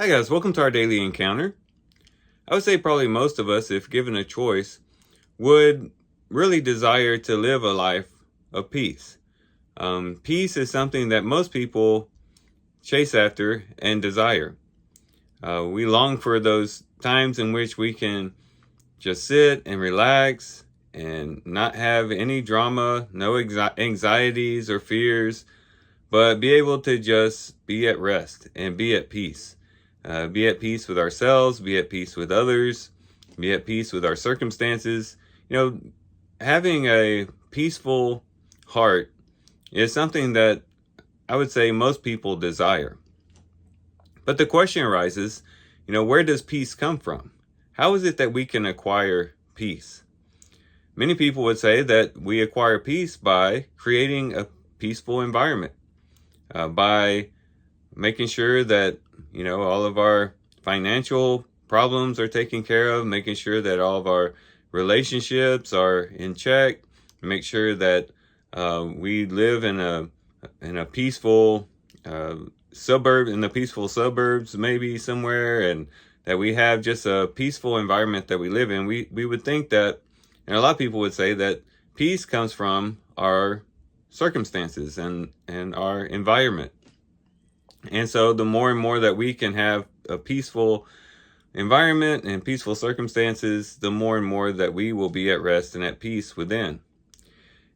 Hi guys, welcome to our daily encounter. I would say probably most of us, if given a choice, would really desire to live a life of peace. Peace is something that most people chase after and desire. We long for those times in which we can just sit and relax and not have any drama, no anxieties or fears, but be able to just be at rest and be at peace. Be at peace with ourselves, be at peace with others, be at peace with our circumstances. You know, having a peaceful heart is something that I would say most people desire. But the question arises, where does peace come from? How is it that we can acquire peace? Many people would say that we acquire peace by creating a peaceful environment, by making sure that all of our financial problems are taken care of, making sure that all of our relationships are in check, make sure that we live in a peaceful suburb, in the peaceful suburbs maybe somewhere, and that we have just a peaceful environment that we live in. We would think that, and a lot of people would say that peace comes from our circumstances and our environment. And so the more and more that we can have a peaceful environment and peaceful circumstances, the more and more that we will be at rest and at peace within.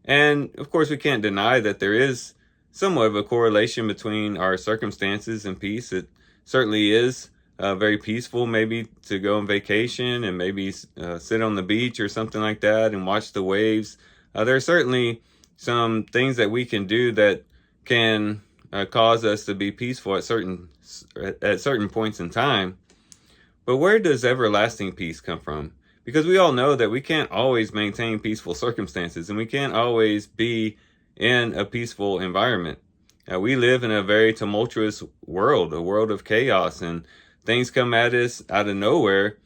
And of course, we can't deny that there is somewhat of a correlation between our circumstances and peace. It certainly is very peaceful, maybe to go on vacation and maybe sit on the beach or something like that and watch the waves. There are certainly some things that we can do that can cause us to be peaceful at certain points in time. But where does everlasting peace come from? Because we all know that we can't always maintain peaceful circumstances, and we can't always be in a peaceful environment. We live in a very tumultuous world, a world of chaos, and things come at us out of nowhere.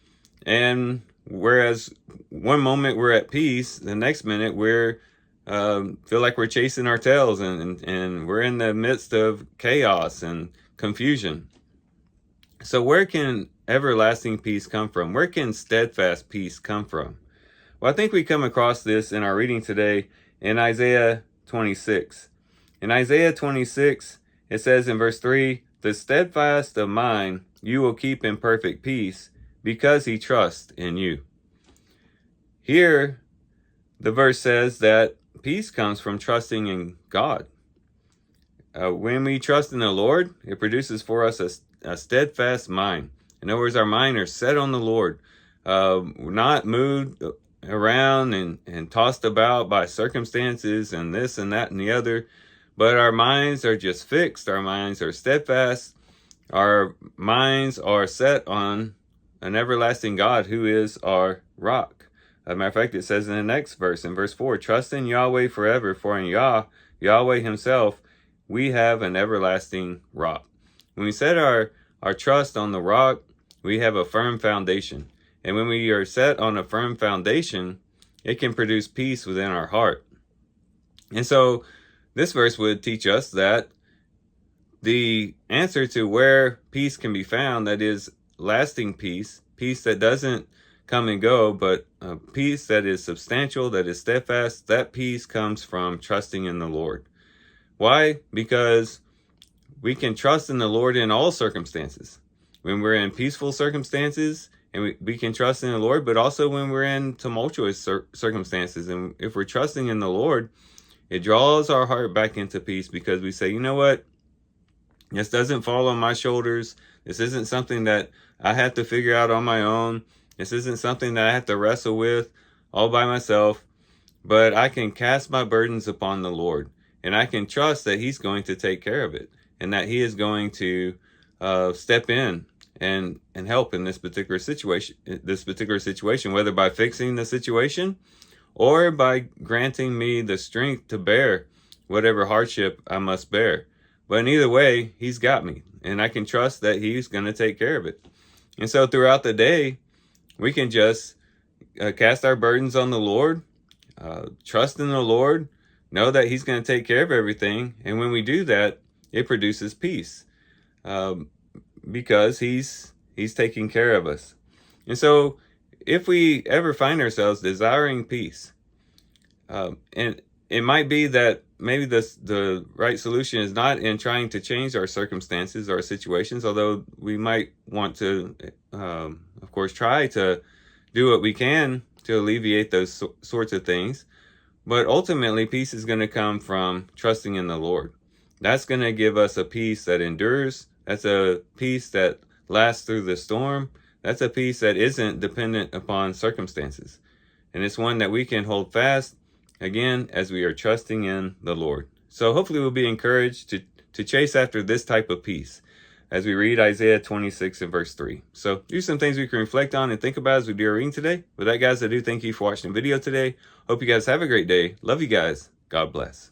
And whereas one moment we're at peace, the next minute we're feel like we're chasing our tails, and we're in the midst of chaos and confusion. So where can everlasting peace come from? Where can steadfast peace come from? Well, I think we come across this in our reading today in Isaiah 26. In Isaiah 26, it says in verse 3, "The steadfast of mind you will keep in perfect peace, because he trusts in you." Here, the verse says that peace comes from trusting in God. When we trust in the Lord, it produces for us a steadfast mind. In other words, our mind are set on the Lord. We're not moved around and tossed about by circumstances and this and that and the other, but our minds are just fixed. Our minds are steadfast. Our minds are set on an everlasting God who is our rock. As a matter of fact, it says in the next verse, in verse 4, "Trust in Yahweh forever, for in Yahweh himself, we have an everlasting rock." When we set our trust on the rock, we have a firm foundation. And when we are set on a firm foundation, it can produce peace within our heart. And so this verse would teach us that the answer to where peace can be found, that is lasting peace, peace that doesn't come and go, but peace that is substantial, that is steadfast, that peace comes from trusting in the Lord. Why? Because we can trust in the Lord in all circumstances. When we're in peaceful circumstances, and we can trust in the Lord, but also when we're in tumultuous circumstances. And if we're trusting in the Lord, it draws our heart back into peace, because we say, you know what? This doesn't fall on my shoulders. This isn't something that I have to figure out on my own. This isn't something that I have to wrestle with all by myself. But I can cast my burdens upon the Lord, and I can trust that he's going to take care of it, and that he is going to step in and help in this particular situation, whether by fixing the situation or by granting me the strength to bear whatever hardship I must bear. But in either way, he's got me, and I can trust that he's going to take care of it. And so throughout the day, we can just cast our burdens on the Lord, trust in the Lord, know that he's going to take care of everything. And when we do that, it produces peace. because he's taking care of us. And so if we ever find ourselves desiring peace, and it might be that maybe the right solution is not in trying to change our circumstances or situations, although we might want to, of course, try to do what we can to alleviate those sorts of things. But ultimately, peace is going to come from trusting in the Lord. That's going to give us a peace that endures. That's a peace that lasts through the storm. That's a peace that isn't dependent upon circumstances. And it's one that we can hold fast, again, as we are trusting in the Lord. So hopefully we'll be encouraged to chase after this type of peace as we read Isaiah 26 and verse 3. So these are some things we can reflect on and think about as we do our reading today. With that, guys, I do thank you for watching the video today. Hope you guys have a great day. Love you guys. God bless.